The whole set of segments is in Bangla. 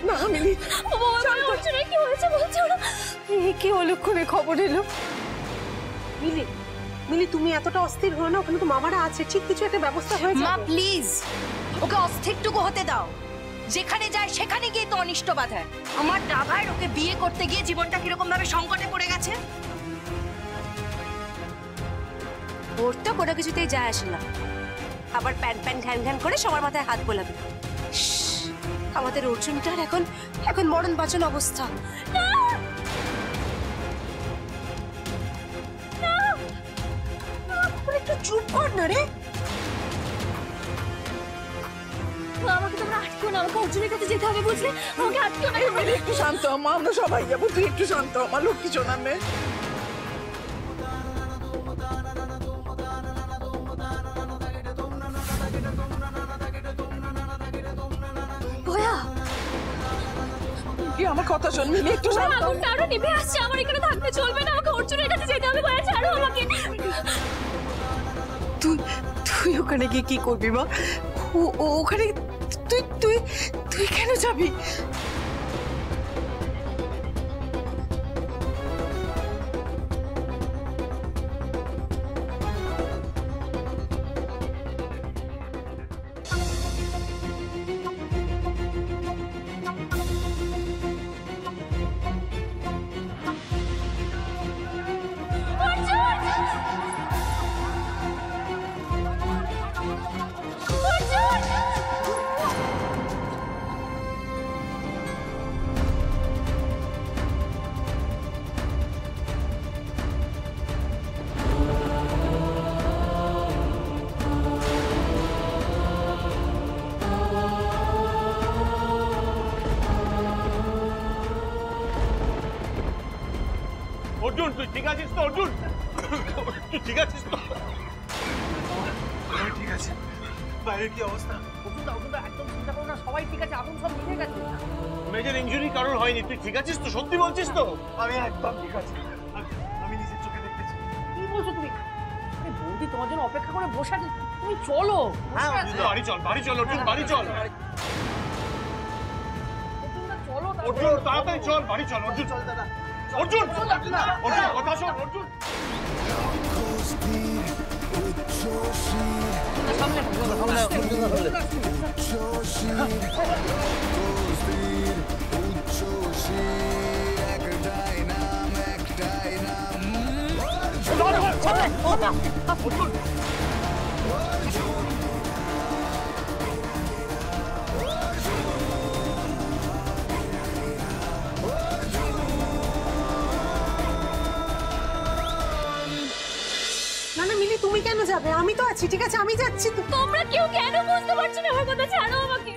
না মিলি, কি হয়েছে বলছো না? কি অলক্ষণে খবর এলো? মিলি মিলি তুমি এতটা অস্থির হও না, ওখানে তো মামারা আছে, ঠিক কিছু একটা ব্যবস্থা হয়ে যাবে। মা প্লিজ ওকে অস্থিরটুকু হতে দাও। যেখানে যায় সেখানে গিয়ে তো অনিষ্ট বাধায়। আমার দাভার ওকে বিয়ে করতে গিয়ে জীবনটা কিরকম ভাবে সংকটে পড়ে গেছে। ওর তো কোনো কিছুতেই যায় আসে না, আবার প্যান প্যান ঘ্যান ঘ্যান করে সবার মাথায় হাত বোলাবে। আমাদের অর্জুনটার এখন মরণ বাঁচন অবস্থা। একটু চুপ কর না রে। আমাকে তোমরা আটকেও না, আমাকে অর্জুনের কাছে যেতে হবে বুঝলে, আমাকে আটকেও না। একটু শান্ত হ মা, আমরা সবাই যাবো, তুই একটু শান্ত হ মা, লক্ষ্মী সোনা মেয়ে। আমার কথা শোন মিলি, একটু শান্ত হ। আগুনটা আরো নিভে আসছে, আমার এখানে থাকতে চলবে না, আমাকে অর্জুনের কাছে যেতে হবে। ভয়া ছাড়ো আমাকে। তুই ওখানে গিয়ে কি করবি মা? ওখানে তুই তুই তুই কেন যাবি? অর্জুন তুই ঠিক আছিস তো? অর্জুন তুই ঠিক আছিস তো? ঠিক আছে। বাইরের কি অবস্থা? একদম চিন্তা করো না, সবাই ঠিক আছে, আগুন সব নিভে গেছে। মেজর ইনজুরি কারোর হয়নি, তুই ঠিক আছিস তো? সত্যি বলছিস তো? আমি একদম ঠিক আছি, আমি নিজের চোখে দেখতেছি। কি বলছো তুমি? বৌদি তোমার জন্য অপেক্ষা করে বসে আছে, তুমি চলো। বাড়ি চল, বাড়ি চল অর্জুন, বাড়ি চল। চলো অর্জুন তাড়াতাড়ি চল, বাড়ি চল অর্জুন। চল দাদা অর্জুন, অর্জুন কথা শোন অর্জুন। তুমি কেন যাবে? আমি তো আছি, ঠিক আছে আমি যাচ্ছি। তোমরা কেউ কেন বুঝতে পারছো না আমার কথা? ছাড়ো আমাকে।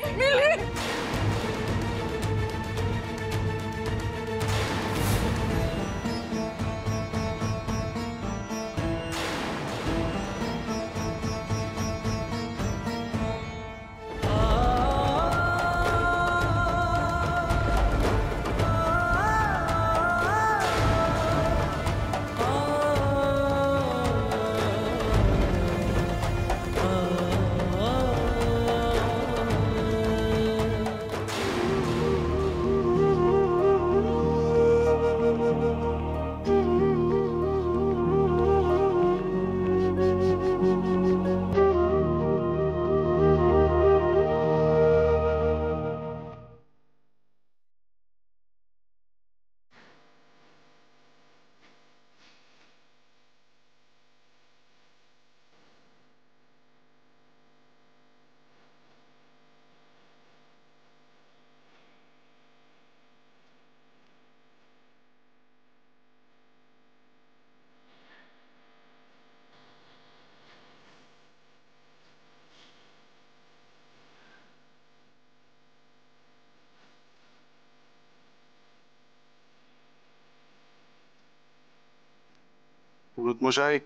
পুরোহিত মশাই,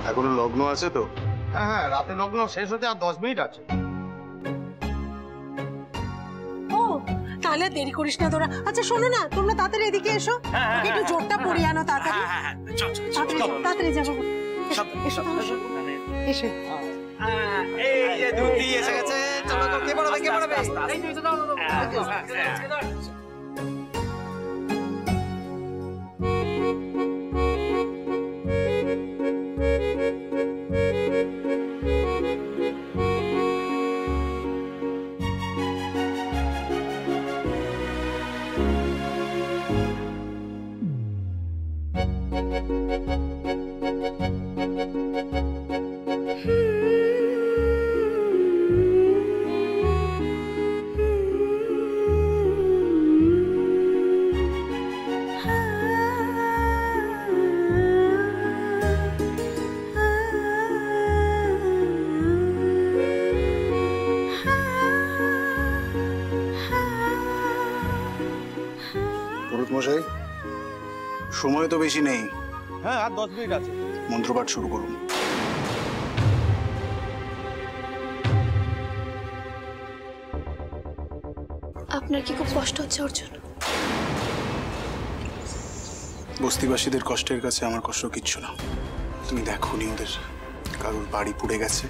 এখনো লগ্ন আছে তো? হ্যাঁ, রাতে লগ্ন শেষ হতে আর 10 মিনিট আছে। ও তাহলে দেরি করিস না তোরা। আচ্ছা শোনো না, তোমরা তাড়াতাড়ি এদিকে এসো, ওকে একটু জোরটা পরিয়ে আনো তাড়াতাড়ি। তাড়াতাড়ি যাবো। এসো এসো। এই যে ধুতি এসে গেছে। চলো তো, কে পড়াবে কে পড়াবে? এই তুই তো দাও পুরোহিত মশাই, সময় তো বেশি নেই। হ্যাঁ, আর 10 মিনিট আছে। মন্ত্রপাঠ শুরু করুন। আপনার কি খুব কষ্ট হচ্ছে অর্জুন? বস্তিবাসীদের কষ্টের কাছে আমার কষ্ট কিচ্ছু না। তুমি দেখো নি, ওদের কারোর বাড়ি পুড়ে গেছে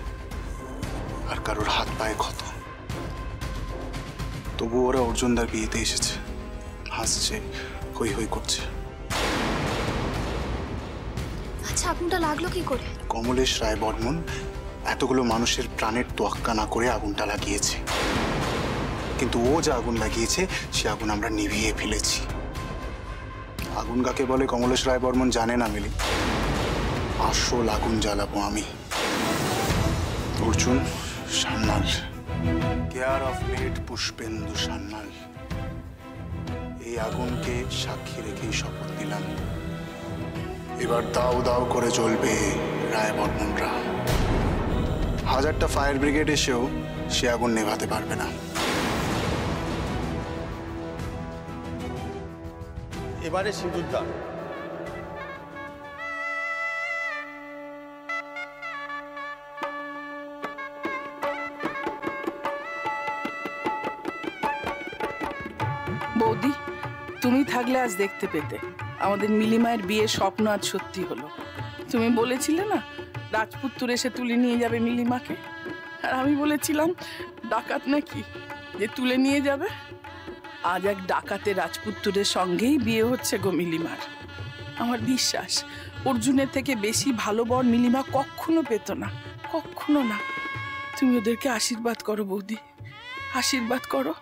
আর কারোর হাত পায়ে ক্ষত। তবু ওরা অর্জুনদার বিয়েতে এসেছে, হাসছে, হই হই করছে। আচ্ছা, আগুনটা লাগলো কি করে? কমলেশ রায় বর্মন এতগুলো মানুষের প্রাণের তোয়াক্কা না করে আগুনটা লাগিয়েছে, কিন্তু ও যে আগুন লাগিয়েছে সে আগুন আমরা নিভিয়ে ফেলেছি। আগুন কাকে বলে কমলেশ রায় বর্মন জানে না মিলি। আসল আগুন জ্বালাবো আমি। Arjun Sanyal, care of late Pushpendu Sanyal, এই আগুনকে সাক্ষী রেখেই শপথ নিলাম, এবার দাও দাও করে জ্বলবে রায় বর্মনরা। 1000টা ফায়ার ব্রিগেড এসেও সে আগুন নেভাতে পারবে না। এবারে সিঁদুরদান। বৌদি, তুমি থাকলে আজ দেখতে পেতে আমাদের মিলিমায়ের বিয়ের স্বপ্ন আজ সত্যি হলো। তুমি বলেছিলে না রাজপুত্র এসে তুলে নিয়ে যাবে মিলিমাকে, আর আমি বলেছিলাম ডাকাত নাকি যে তুলে নিয়ে যাবে। আজ এক ডাকাতে রাজপুত্রের সঙ্গেই বিয়ে হচ্ছে গো মিলিমার। আমার বিশ্বাস অর্জুনের থেকে বেশি ভালো বর মিলিমা কখনো পেত না, কখনো না। তুমি ওদেরকে আশীর্বাদ করো বৌদি, আশীর্বাদ করো।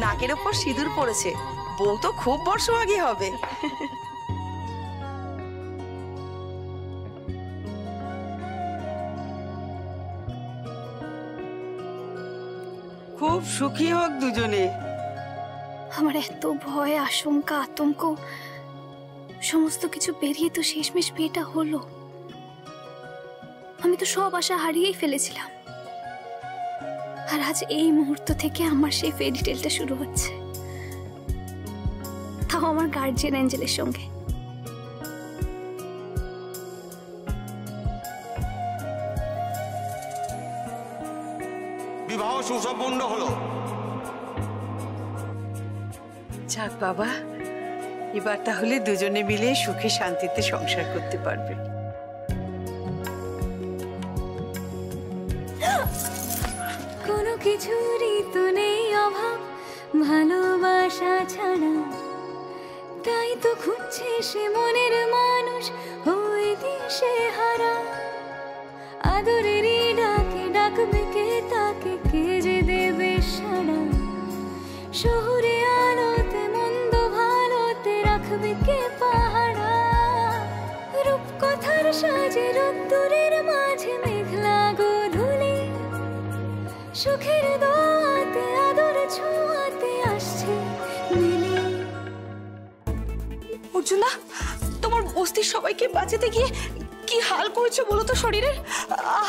নাকের ওপর সিঁদুর পড়েছে, বউ তো খুব বর্ষভাগী হবে। খুব সুখী হোক দুজনে। আমার এত ভয়, আশঙ্কা, আতঙ্ক সমস্ত কিছু পেরিয়ে তো শেষমেশ বিয়েটা হলো। আমি তো সব আশা হারিয়েই ফেলেছিলাম, আর আজ এই মুহূর্ত থেকে আমার সেই ফেরি টেলটা শুরু হচ্ছে। তাও তাও আমার গার্জিয়ান অ্যাঞ্জেলের সঙ্গে। বিবাহ সুসম্পন্ন হলো। যাক বাবা, এবার তাহলে দুজনে মিলে সুখে শান্তিতে সংসার করতে পারবে। কোনো কিছুরই তো নেই অভাব ভালোবাসা ছাড়া, তাই তো খুঁজছে সে মনের মানুষ ওই দিশে হারা। আদরেরই ডাকে ডাকবে কে তাকে, কে যে দেবে সাড়া। শহুরে আলোতে মন্দ ভালোতে রাখবে কে পাহারা। রূপকথার সাজে রোদ্দুরের মাঝে মেঘলা গোধূলি, সুখের দোয়াতে আদর ছোঁয়াতে আসছে মিলি। অর্জুনা, তোমার বস্তির সবাইকে বাঁচাতে গিয়ে কি হাল করেছো বলো তো শরীরের?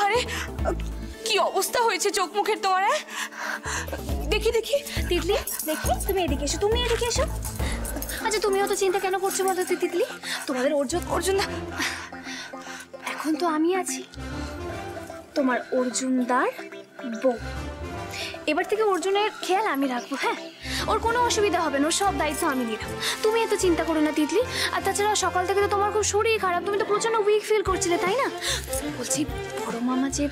আরে কি অবস্থা হয়েছে চোখ মুখের তোমার? দেখি দেখি। তিতলি দেখি, তুমি এদিকে এসো, তুমি এদিকে এসো। আচ্ছা তুমি অত চিন্তা কেন করছো বলো তো তিতলি? তোমাদের অর্জুনদা, এখন তো আমি আছি তোমার অর্জুনদার বউ। এবার থেকে অর্জুনের খেয়াল আমি রাখবো। হ্যাঁ, ওর কোনো অসুবিধা হবে না, ওর সব দায়িত্ব আমি নিলাম। তুমি এত চিন্তা করো না তিতলি। আর তাছাড়া সকাল থেকে তো তোমার খুব শরীর খারাপ, তুমি তো প্রচন্ড উইক ফিল করছিলে তাই না? বলছি বড় মামা যে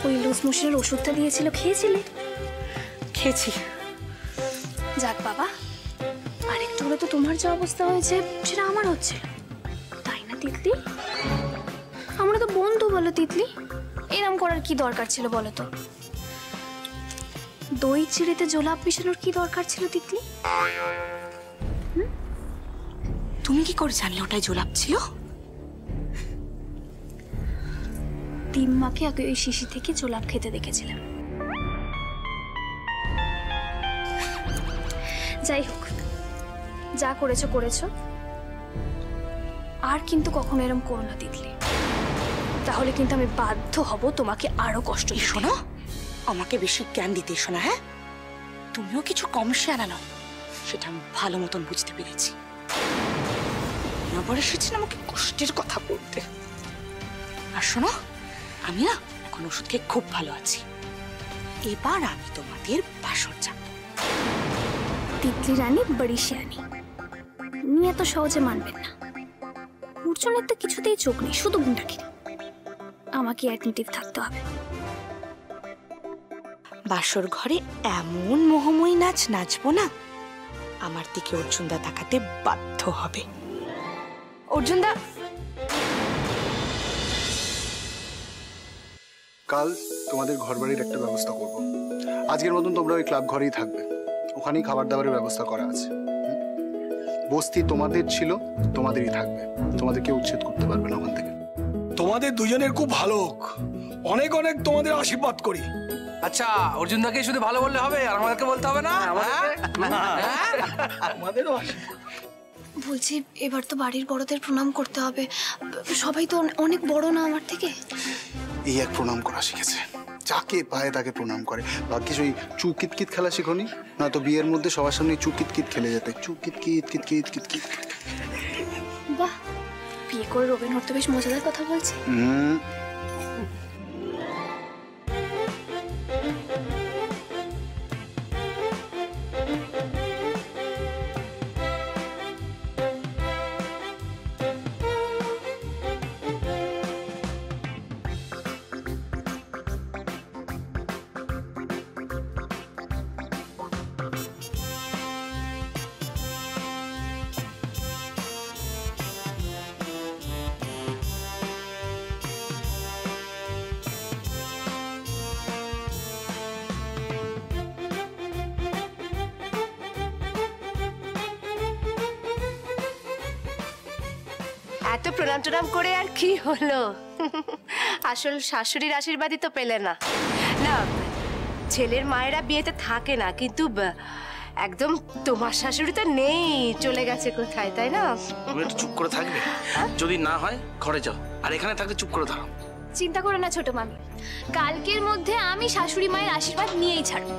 ওই লুজ মোশনের ওষুধটা দিয়েছিল খেয়েছিলে? খেয়েছি। যাক বাবা, আরেকটু হলে তো তোমার যে অবস্থা হয়েছে সেটা আমার হচ্ছিল, তাই না তিতলি? আমরা তো বন্ধু বলো তিতলি, এরম করার কি দরকার ছিল বলো তো? দই চিড়েতে জোলাপ মিশানোর কি দরকার ছিল তিতলি? তুমি কি করে জানলে ওটাই জোলাপ ছিল? তিম্মাকে আগে ওই শিশি থেকে জোলাপ খেতে দেখেছিলাম। যাই হোক, যা করেছো করেছো, আর কিন্তু কখনো এরম করো না তিতলি, তাহলে কিন্তু আমি বাধ্য হব তোমাকে আরো কষ্ট দিতে। শোনো, আমাকে বেশি জ্ঞান দিতে এসো না। হ্যাঁ, তুমিও কিছু কম শেয়ানা নাও, সেটা আমি ভালো মতন বুঝতে পেরেছি। আবার এসেছেন আমাকে কষ্টের কথা বলতে। আর শোনো, আমি না এখন ওষুধ খেয়ে খুব ভালো আছি। এবার আমি তোমাদের বাসর যাব। তিতলি রানী বড়ি শিয়ানি, উনি এত সহজে মানবেন না। অর্জুনের তো কিছুতেই চোখ নেই, শুধু গুন্ডাগিরি। আমাকে অ্যাটেনটিভ থাকতে হবে। বাসর ঘরে এমন মোহময়ী নাচ নাচবো না, আমার দিকে অর্জুনদা তাকাতে বাধ্য হবে। অর্জুনদা, কাল তোমাদের ঘরবাড়ির একটা ব্যবস্থা করব। আজকের মতন তোমরা ওই ক্লাব ঘরেই থাকবে, ওখানেই খাবার দাবারের ব্যবস্থা করা আছে। বস্তি তোমাদের ছিল, তোমাদেরই থাকবে, তোমাদেরকে উচ্ছেদ করতে পারবে না ওখান থেকে। তোমাদের দুজনের খুব ভালো হোক, অনেক অনেক তোমাদের আশীর্বাদ করি। আচ্ছা, অর্জুনদাকে শুধু ভালো বললে হবে আর আমাদেরকে বলতে হবে না? আমাদেরও বলছি এবার তো বাড়ির বড়দের প্রণাম করতে হবে, সবাই তো অনেক বড় না আমার থেকে। এই এক প্রণাম করা শিখেছে, যাকে পায় তাকে প্রণাম করে। ভাগ্যিস ওই চু কিতকিত খেলা শিখনি, না তো বিয়ের মধ্যে সবার সামনে চু কিতকিত খেলে যেতে। চু কিতকিত কিতকিত কিতকিত। বাহ, বিয়ে করে রবিন হর তো বেশ মজাদার কথা বলছে। এত প্রণাম টনাম করে আর কি হলো? আসল শাশুড়ির আশীর্বাদই তো পেলে না। না, ছেলের মায়েরা বিয়েতে থাকে না, কিন্তু একদম তোমার শাশুড়ি তো নেই, চলে গেছে কোথায়, তাই না? তুমি একটু চুপ করে থাকবে, যদি না হয় ঘরে যাও, আর এখানে থাকলে চুপ করে দাঁড়াও। চিন্তা করো না ছোট মামি, কালকের মধ্যে আমি শাশুড়ি মায়ের আশীর্বাদ নিয়েই ছাড়ব।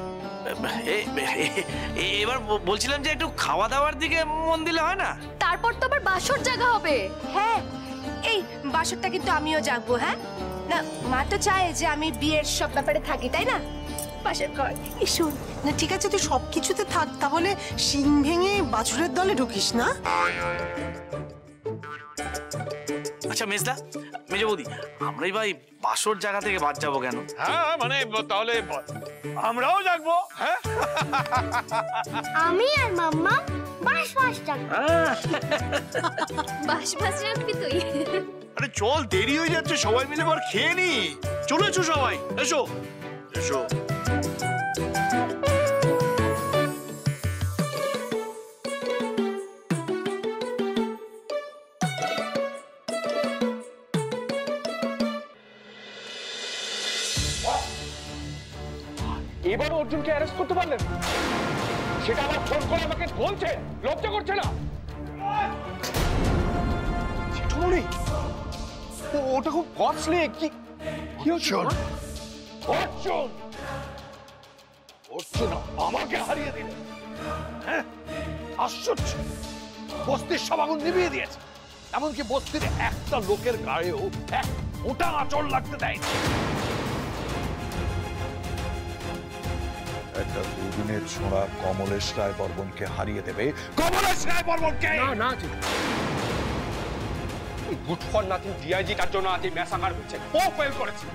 এবার বলছিলাম যে একটু খাওয়া দাওয়ার দিকে মন দিলে হয় না? তারপর তো আবার বাসর জায়গা হবে। হ্যাঁ, এই বাসরটা কিন্তু আমিও জাগবো। হ্যাঁ না, মা তো চায় যে আমি বিয়ের সব ব্যাপারে থাকি, তাই না? বাসর ঘর শোন না, ঠিক আছে তুই সবকিছুতে থাক, তাহলে শিং ভেঙে বাছুরের দলে ঢুকিস না। আচ্ছা মেজদা, মেজ বৌদি, আমরাই ভাই বাসর জায়গা থেকে বাদ যাবো কেন? হ্যাঁ মানে তাহলে আমরাও জাগবো। হ্যাঁ, আমি আর মাম্মা বাস বাস ডাকবো। বাস বাস রাখবি তুই? আরে চল, দেরি হয়ে যাচ্ছে, সবাই মিলে এবার খেয়ে নি। চলে এসো সবাই, এসো এসো। এবার অর্জুনকে অ্যারেস্ট করতে পারলেন? সেটা আবার ফোন করে আমাকে বলছে, লজ্জা করছে না? জেঠুমনি, ওটা খুব কস্টলি। কি হচ্ছে? অর্জুন অর্জুন আমাকে হারিয়ে দিল। হ্যাঁ, আশ্চর্য, বস্তির সব আগুন নিভিয়ে দিয়েছে, এমনকি বস্তির একটা লোকের গায়েও এক ফোঁটা আঁচড় লাগতে দেয়নি। একটা দুদিনের ছোঁড়া কমলেশ রায় বর্মনকে হারিয়ে দেবে। কমলেশ রায় বর্মনকে? না না, গুড ফর নাথিং ডিআইজি তার জন্য আজ ম্যাসাকার হচ্ছে, ও ফেল করেছে।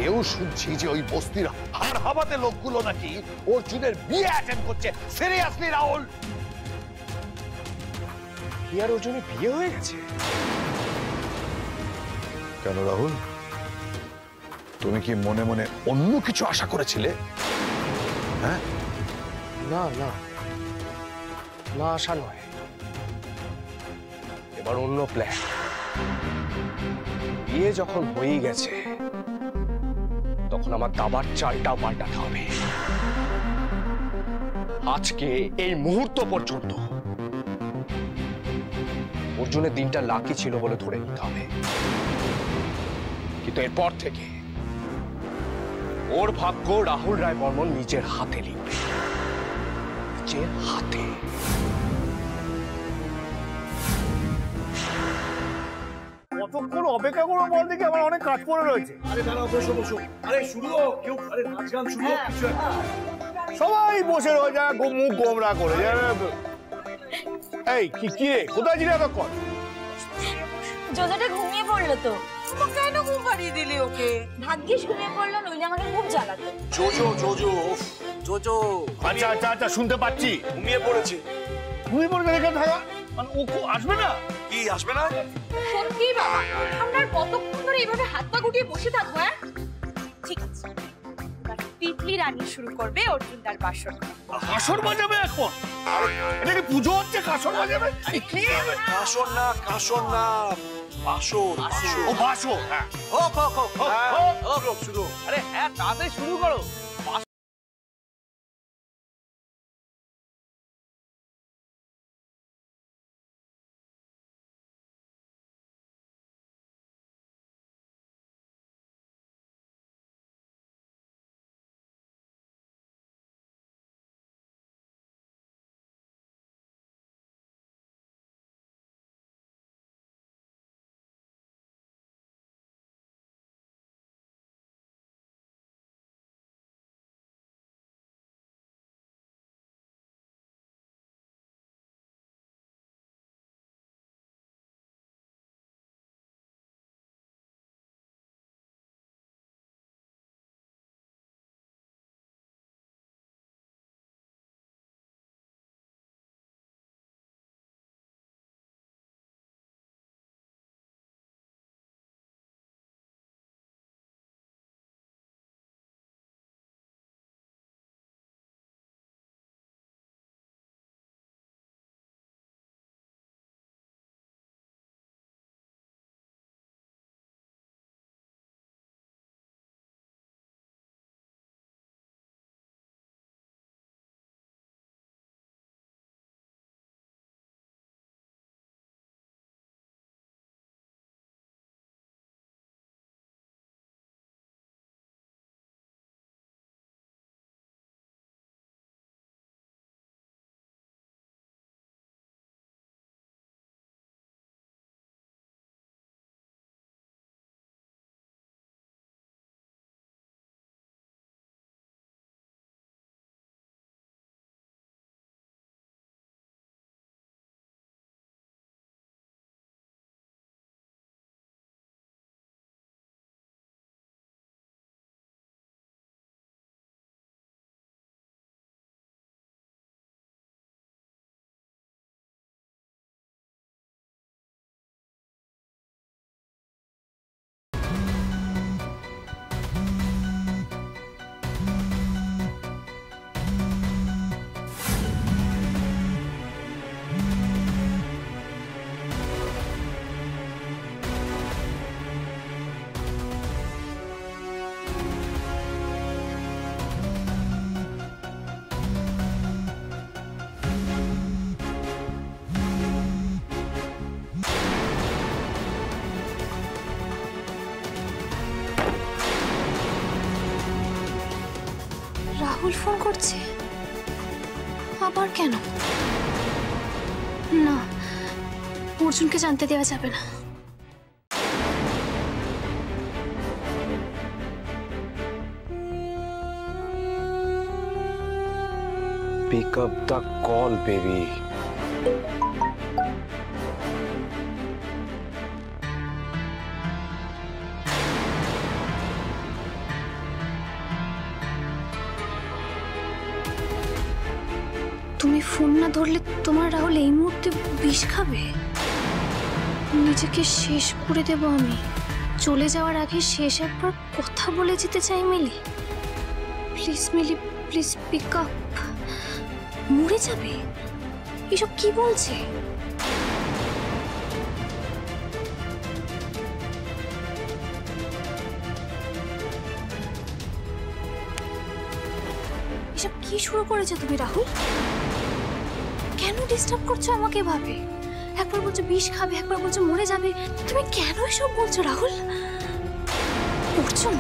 এও শুনছি যে ওই বস্তির হাড় হাবাতে লোকগুলো নাকি অর্জুনের বিয়ে অ্যাটেন্ড করছে। সিরিয়াসলি রাহুল? কি আর অর্জুনের বিয়ে হয়ে গেছে? কেন রাহুল, তুমি কি মনে মনে অন্য কিছু আশা করেছিলে? হ্যাঁ, না না না, আশা নয়, এবার অন্য প্ল্যান। বিয়ে যখন হয়ে গেছে তখন আমার দাবার চালটা পাল্টাতে হবে। আজকে এই মুহূর্ত পর্যন্ত অর্জুনের দিনটা লাকি ছিল বলে ধরে নিতে হবে, কিন্তু এরপর থেকে ওর ভাগ্য রাহুল রায় বর্মন নিজের হাতে লিখবে, নিজের হাতে। কতক্ষণ অপেক্ষা করবো বল দেখি, আমার অনেক কাজ পড়ে রয়েছে। আরে দাঁড়াও, বসো বসো। আরে শুরু হোক, কেউ আরে নাচ গান শুরু হোক, কিছু একটা। সবাই বসে রয়ে যায় মুখ গোমরা করে। এই কি রে, কোথায় ছিলি এতক্ষণ? জোজোটা ঘুমিয়ে পড়লো তো। কেন ঘুম পাড়িয়ে দিলি ওকে? ভাগ্যিস ঘুমিয়ে পড়লো, নইলে আমাকে খুব জ্বালাতো। JoJo JoJo JoJo. আচ্ছা আচ্ছা আচ্ছা, শুনতে পাচ্ছি ঘুমিয়ে পড়েছে। ঘুমিয়ে পড়বে এখানে থাকা মানে ও আসবে না? কি আসবে না? সত্যি বাবা, আমরা আর কতক্ষণ ধরে এইভাবে হাত পা গুটিয়ে বসে থাকবো? হ্যাঁ ঠিক আছে, এবার তিতলি রানী শুরু করবে অর্জুন তার বাসর। কাসর বাজাবে এখন? এটা কি পুজো হচ্ছে? কাসর বাজাবে? কি কাসর না, কাসর না, বাসর। ও বাসর। হ্যাঁ, হোক হোক হোক, হোক শুরু। আরে হ্যাঁ, তাড়াতাড়ি শুরু করো। রাহুল ফোন করছে আবার কেন? না, অর্জুনকে জানতে দেওয়া যাবে না। Pick up the call, baby. তুমি ফোন না ধরলে তোমার রাহুল এই মুহূর্তে বিষ খাবে। নিজেকে শেষ করে দেব আমি। চলে যাওয়ার আগে শেষ একবার কথা বলে যেতে চাই Mili. Please Mili, please pick up. মরে যাবে? এসব কি বলছে? এসব কি শুরু করেছো তুমি রাহুল? কেন ডিস্টার্ব করছো আমাকে ভাবে? একবার বলছো বিষ খাবে, একবার বলছো মরে যাবে। তুমি কেন এসব বলছো রাহুল? অর্জুন,